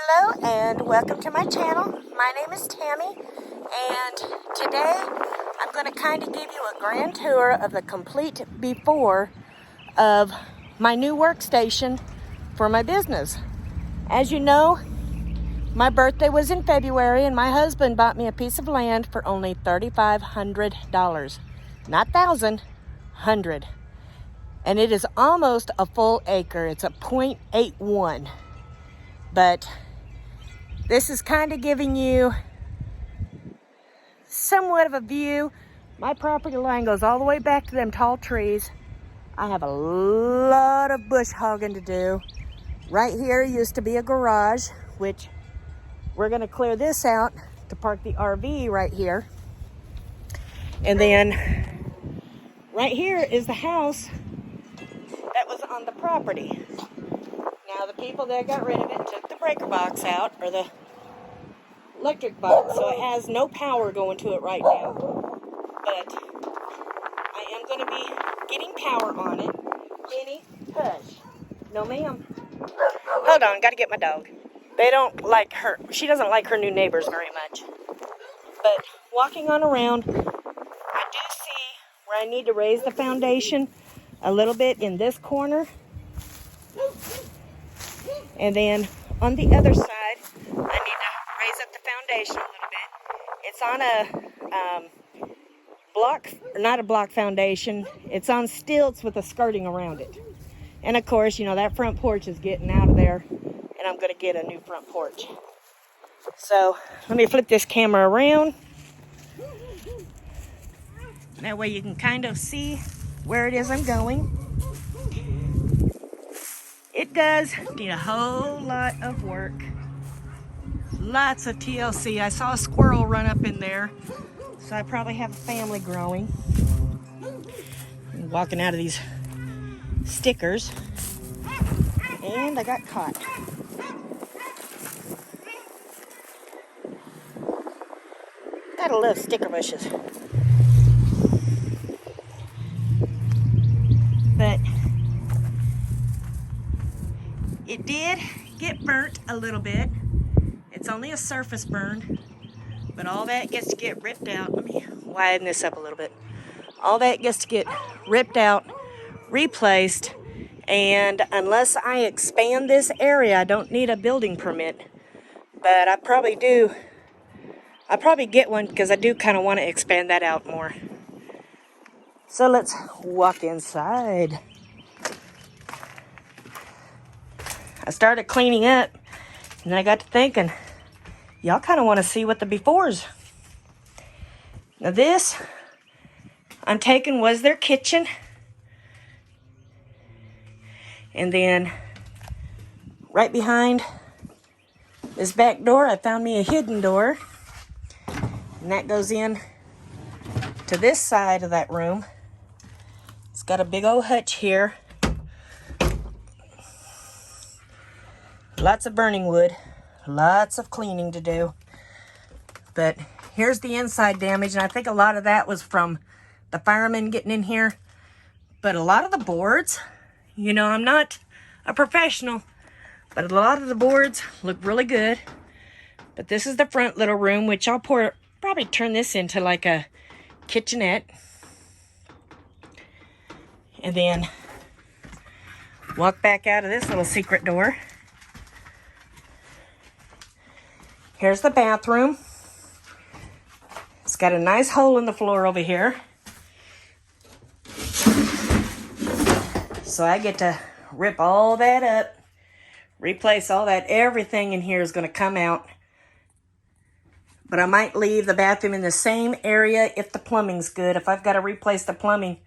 Hello and welcome to my channel. My name is Tammy, and today I'm going to kind of give you a grand tour of the complete before of my new workstation for my business. As you know, my birthday was in February and my husband bought me a piece of land for only $3,500. Not thousand, hundred. And it is almost a full acre. It's a 0.81. But this is kind of giving you somewhat of a view. My property line goes all the way back to them tall trees. I have a lot of bush hogging to do. Right here used to be a garage, which we're going to clear this out to park the RV right here. And then right here is the house that was on the property. Now the people that got rid of it took the breaker box out, or the electric box, so it has no power going to it right now. But I am going to be getting power on it. Minnie, hush. No ma'am. Hold on, got to get my dog. They don't like her. She doesn't like her new neighbors very much. But walking on around, I do see where I need to raise the foundation a little bit in this corner. And then on the other side, I need to raise up the foundation a little bit. It's on a block, or not a block foundation. It's on stilts with a skirting around it. And of course, you know, that front porch is getting out of there, and I'm going to get a new front porch. So let me flip this camera around. That way you can kind of see where it is I'm going. It does need a whole lot of work. Lots of TLC. I saw a squirrel run up in there, so I probably have a family growing. I'm walking out of these stickers, and I got caught. Gotta love sticker bushes. But it did get burnt a little bit. It's only a surface burn, but all that gets to get ripped out. Let me widen this up a little bit. All that gets to get ripped out, replaced, and unless I expand this area, I don't need a building permit. But I probably do. I'll probably get one because I do kind of want to expand that out more. So let's walk inside. I started cleaning up, and then I got to thinking, y'all kind of want to see what the befores. Now this, I'm taking, was their kitchen. And then right behind this back door, I found me a hidden door. And that goes in to this side of that room. It's got a big old hutch here. Lots of burning wood. Lots of cleaning to do. But here's the inside damage, and I think a lot of that was from the firemen getting in here. But a lot of the boards, you know, I'm not a professional, but a lot of the boards look really good. But this is the front little room, which I'll probably turn this into like a kitchenette. And then walk back out of this little secret door. Here's the bathroom. It's got a nice hole in the floor over here. So I get to rip all that up, replace all that. Everything in here is going to come out. But I might leave the bathroom in the same area if the plumbing's good. If I've got to replace the plumbing,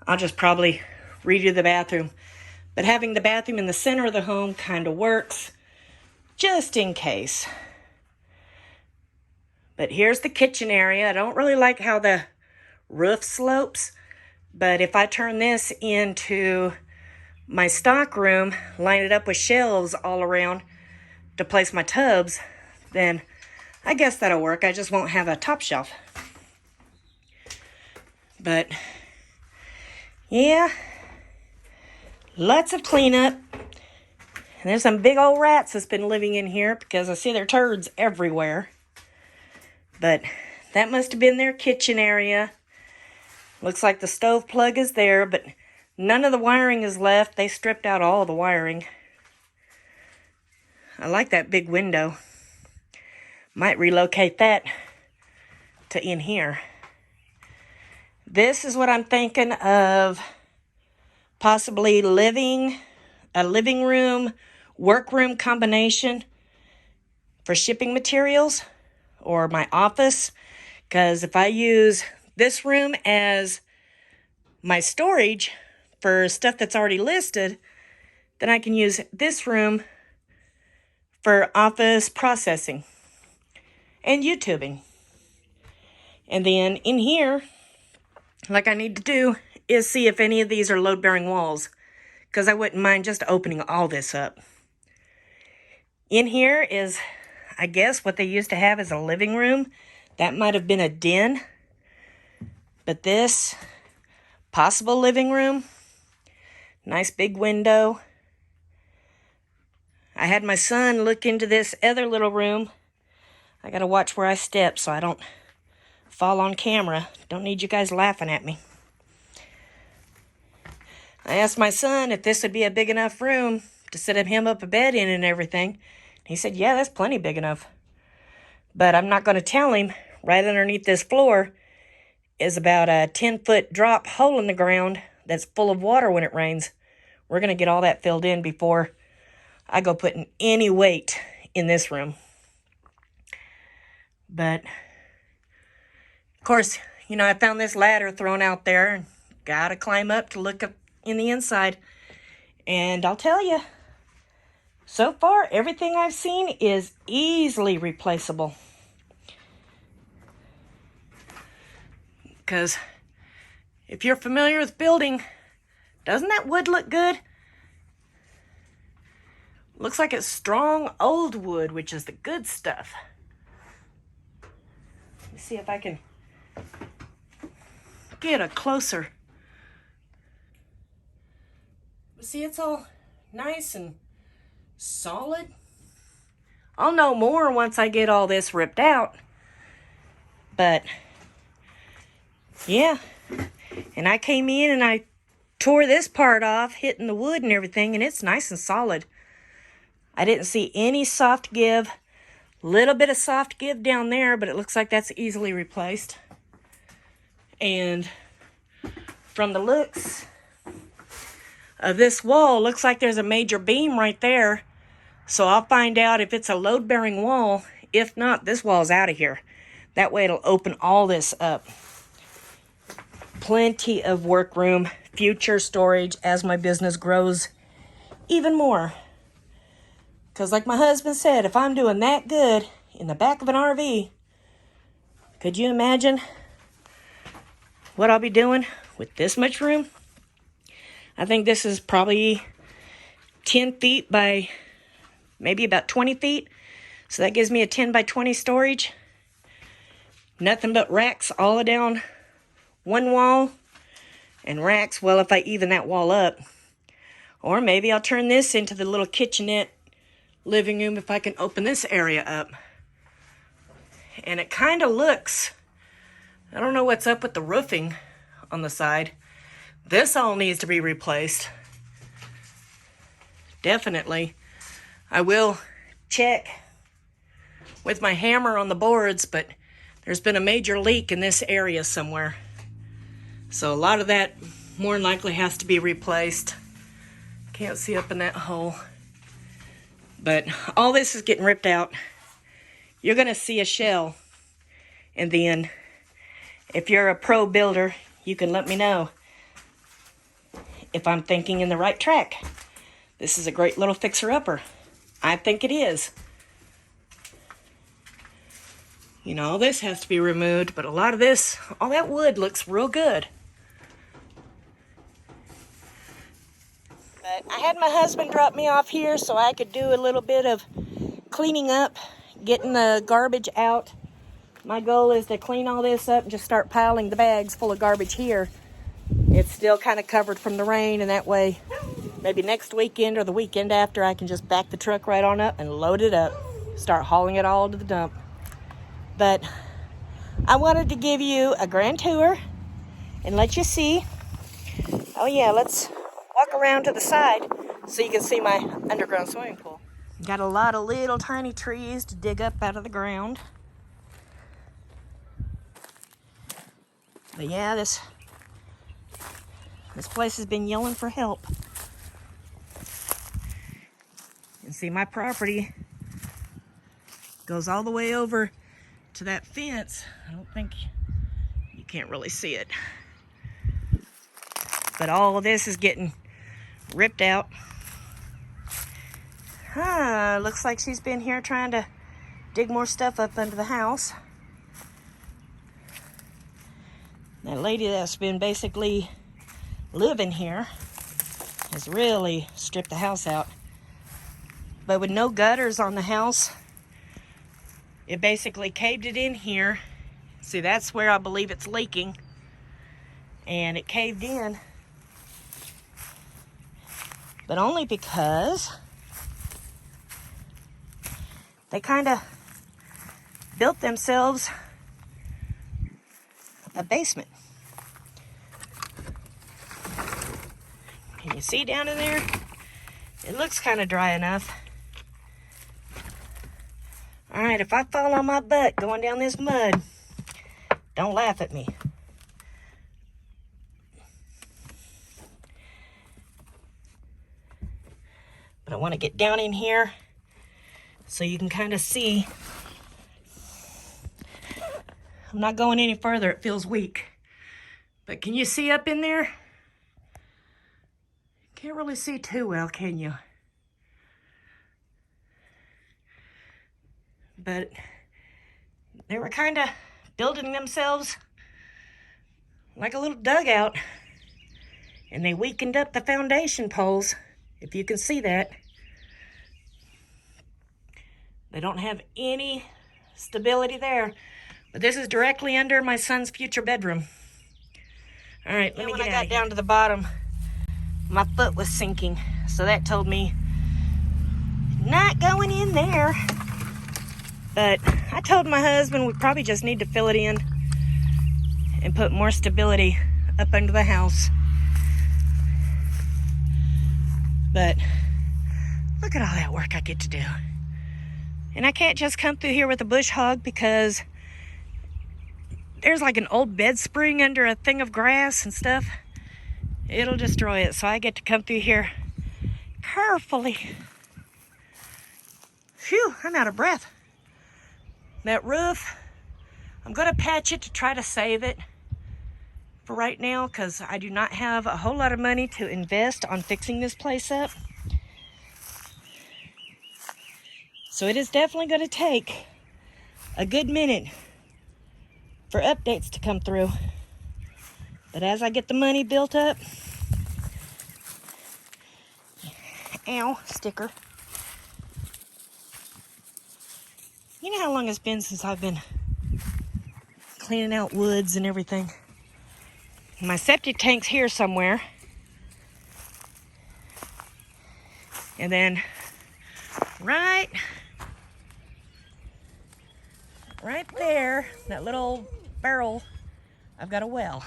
I'll just probably redo the bathroom. But having the bathroom in the center of the home kind of works, just in case. But here's the kitchen area. I don't really like how the roof slopes, but if I turn this into my stock room, line it up with shelves all around to place my tubs, then I guess that'll work. I just won't have a top shelf. But yeah, lots of cleanup. And there's some big old rats that's been living in here because I see their turds everywhere. But that must have been their kitchen area. Looks like the stove plug is there, but none of the wiring is left. They stripped out all the wiring. I like that big window. Might relocate that to in here. This is what I'm thinking of, possibly a living room, workroom combination for shipping materials, or my office. Because if I use this room as my storage for stuff that's already listed, then I can use this room for office processing and YouTubing. And then in here, like I need to do is see if any of these are load-bearing walls, because I wouldn't mind just opening all this up. In here is, I guess, what they used to have as a living room. That might have been a den. But this, possible living room. Nice big window. I had my son look into this other little room. I gotta watch where I step so I don't fall on camera. Don't need you guys laughing at me. I asked my son if this would be a big enough room to set him up a bed in and everything. He said, yeah, that's plenty big enough. But I'm not going to tell him right underneath this floor is about a 10-foot drop hole in the ground that's full of water when it rains. We're going to get all that filled in before I go putting any weight in this room. But of course, you know, I found this ladder thrown out there and got to climb up to look up in the inside. And I'll tell you, so far, everything I've seen is easily replaceable. Because if you're familiar with building, doesn't that wood look good? Looks like it's strong old wood, which is the good stuff. Let me see if I can get a closer. See, it's all nice and solid. I'll know more once I get all this ripped out. But yeah, and I came in and I tore this part off, hitting the wood and everything, and it's nice and solid. I didn't see any soft give. Little bit of soft give down there, but it looks like that's easily replaced. And from the looks of this wall, looks like there's a major beam right there. So I'll find out if it's a load-bearing wall. If not, this wall's out of here. That way it'll open all this up. Plenty of workroom, future storage as my business grows even more. Because like my husband said, if I'm doing that good in the back of an RV, could you imagine what I'll be doing with this much room? I think this is probably 10 feet by maybe about 20 feet. So that gives me a 10 by 20 storage. Nothing but racks all down one wall. And racks, well, if I even that wall up. Or maybe I'll turn this into the little kitchenette living room if I can open this area up. And it kind of looks, I don't know what's up with the roofing on the side. This all needs to be replaced. Definitely. I will check with my hammer on the boards, but there's been a major leak in this area somewhere. So a lot of that more than likely has to be replaced. Can't see up in that hole. But all this is getting ripped out. You're going to see a shell. And then, if you're a pro builder, you can let me know if I'm thinking in the right track. This is a great little fixer-upper. I think it is. You know, all this has to be removed, but a lot of this, all that wood looks real good. But I had my husband drop me off here so I could do a little bit of cleaning up, getting the garbage out. My goal is to clean all this up and just start piling the bags full of garbage here. It's still kind of covered from the rain, and that way maybe next weekend or the weekend after, I can just back the truck right on up and load it up. Start hauling it all to the dump. But I wanted to give you a grand tour and let you see. Oh yeah, let's walk around to the side so you can see my underground swimming pool. Got a lot of little tiny trees to dig up out of the ground. But yeah, this place has been yelling for help. And see, my property goes all the way over to that fence. I don't think you can't really see it. But all of this is getting ripped out. Looks like she's been here trying to dig more stuff up under the house. That lady that's been basically living here has really stripped the house out. But with no gutters on the house, it basically caved it in here. See, that's where I believe it's leaking. And it caved in. But only because they kind of built themselves a basement. Can you see down in there? It looks kind of dry enough. All right, if I fall on my butt going down this mud, don't laugh at me. But I want to get down in here so you can kind of see. I'm not going any further, it feels weak. But can you see up in there? Can't really see too well, can you? But they were kind of building themselves like a little dugout, and they weakened up the foundation poles, if you can see that. They don't have any stability there. But this is directly under my son's future bedroom. All right, let me get out. When I got down to the bottom, my foot was sinking. So that told me not going in there. But I told my husband we probably just need to fill it in and put more stability up under the house. But look at all that work I get to do. And I can't just come through here with a bush hog because there's like an old bed spring under a thing of grass and stuff. It'll destroy it. So I get to come through here carefully. Phew, I'm out of breath. That roof, I'm going to patch it to try to save it for right now because I do not have a whole lot of money to invest on fixing this place up. So it is definitely going to take a good minute for updates to come through. But as I get the money built up, ow, sticker. You know how long it's been since I've been cleaning out woods and everything. My septic tank's here somewhere. And then right there, that little barrel, I've got a well.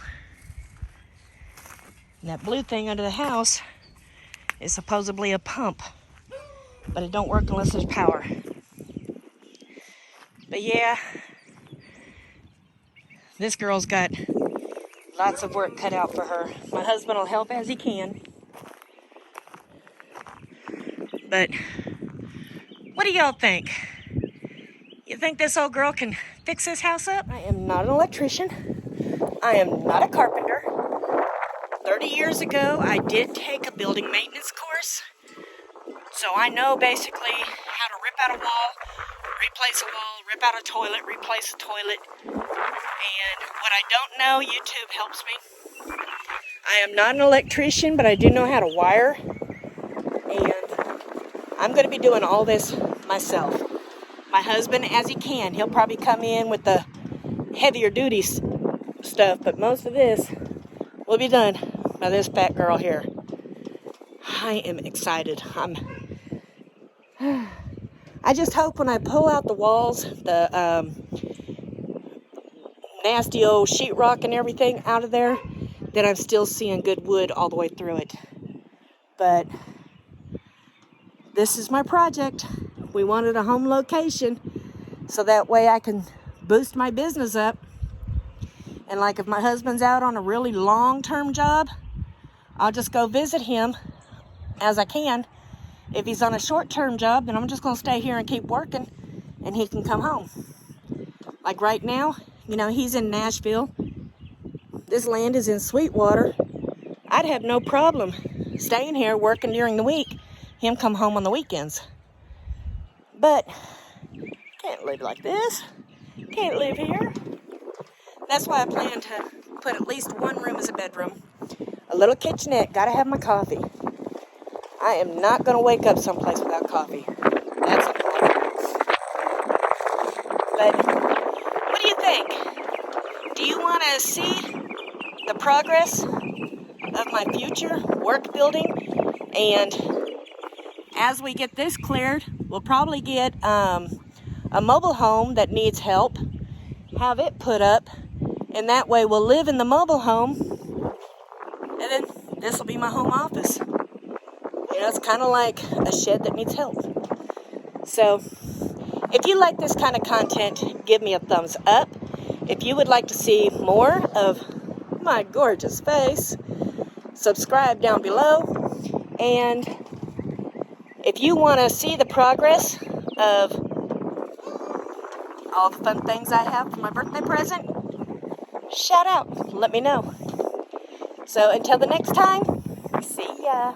And that blue thing under the house is supposedly a pump, but it don't work unless there's power. But yeah, this girl's got lots of work cut out for her. My husband will help as he can. But what do y'all think? You think this old girl can fix this house up? I am not an electrician. I am not a carpenter. 30 years ago, I did take a building maintenance course. So I know basically how to rip out a wall, replace a wall, rip out a toilet, replace a toilet. And what I don't know, YouTube helps me. I am not an electrician, but I do know how to wire. And I'm going to be doing all this myself. My husband, as he can, he'll probably come in with the heavier duty stuff, but most of this will be done by this fat girl here. I am excited. I just hope when I pull out the walls, the nasty old sheetrock and everything out of there, that I'm still seeing good wood all the way through it. But this is my project. We wanted a home location so that way I can boost my business up. And like if my husband's out on a really long-term job, I'll just go visit him as I can. If he's on a short-term job, then I'm just going to stay here and keep working, and he can come home. Like right now, you know, he's in Nashville. This land is in Sweetwater. I'd have no problem staying here working during the week, him come home on the weekends. But can't live like this. Can't live here. That's why I plan to put at least one room as a bedroom. A little kitchenette. Gotta have my coffee. I am not going to wake up someplace without coffee. That's a problem. But what do you think? Do you want to see the progress of my future work building? And as we get this cleared, we'll probably get a mobile home that needs help, have it put up, and that way we'll live in the mobile home, and then this will be my home office. You know, it's kind of like a shed that needs help. So, if you like this kind of content, give me a thumbs up. If you would like to see more of my gorgeous face, subscribe down below. And if you want to see the progress of all the fun things I have for my birthday present, shout out. Let me know. So, until the next time, see ya.